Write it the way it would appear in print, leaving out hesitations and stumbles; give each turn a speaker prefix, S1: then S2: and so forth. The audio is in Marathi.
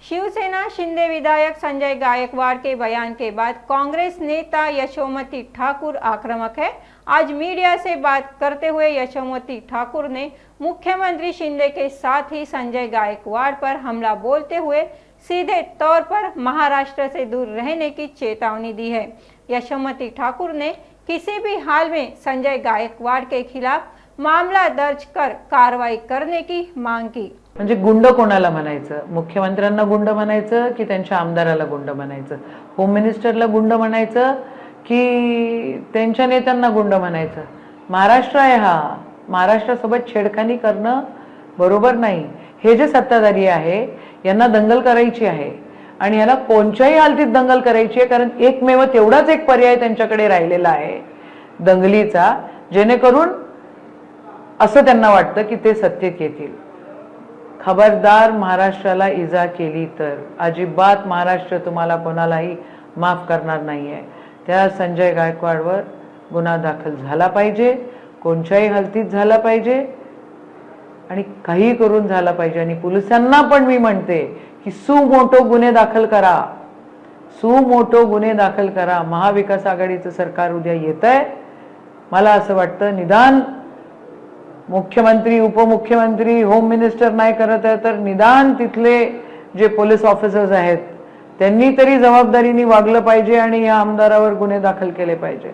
S1: शिवसेना शिंदे विधायक संजय गायकवाड़ के बयान के बाद कांग्रेस नेता यशोमती ठाकुर आक्रामक है। आज मीडिया से बात करते हुए यशोमती ठाकुर ने मुख्यमंत्री शिंदे के साथ ही संजय गायकवाड़ पर हमला बोलते हुए सीधे तौर पर महाराष्ट्र से दूर रहने की चेतावनी दी है। यशोमती ठाकुर ने किसी भी हाल में संजय गायकवाड़ के खिलाफ मामला दर्ज कर कार्रवाई करने की मांग की।
S2: म्हणजे गुंड कोणाला म्हणायचं? मुख्यमंत्र्यांना गुंड म्हणायचं की त्यांच्या आमदाराला गुंड म्हणायचं? होम मिनिस्टरला गुंड म्हणायचं की त्यांच्या नेत्यांना गुंड म्हणायचं? महाराष्ट्र आहे हा, महाराष्ट्रासोबत छेडखानी करणं बरोबर नाही। हे जे सत्ताधारी आहे यांना दंगल करायची आहे आणि याला कोणत्याही हालतीत दंगल करायची आहे, कारण एकमेव तेवढाच एक पर्याय त्यांच्याकडे राहिलेला आहे दंगलीचा, जेणेकरून असं त्यांना वाटतं की ते सत्तेत येतील। खबरदार महाराष्ट्राला इजा केली तर अजिबात महाराष्ट्र तुम्हाला कोणालाही माफ करणार नाहीये। त्या संजय गायकवाडवर गुन्हा दाखल झाला पाहिजे, कोणत्याही हालतीत झाला पाहिजे आणि काही करून झाला पाहिजे। आणि पोलिसांना पण मी म्हणते की सुमोटो गुन्हे दाखल करा, सुमोटो गुन्हे दाखल करा। महाविकास आघाडीचं सरकार उद्या येतंय, मला असं वाटतं निदान मुख्यमंत्री, उपमुख्यमंत्री, होम मिनिस्टर नाही करत आहे तर निदान तिथले जे पोलीस ऑफिसर्स आहेत त्यांनी तरी जबाबदारीने वागलं पाहिजे आणि या आमदारावर गुन्हे दाखल केले पाहिजे।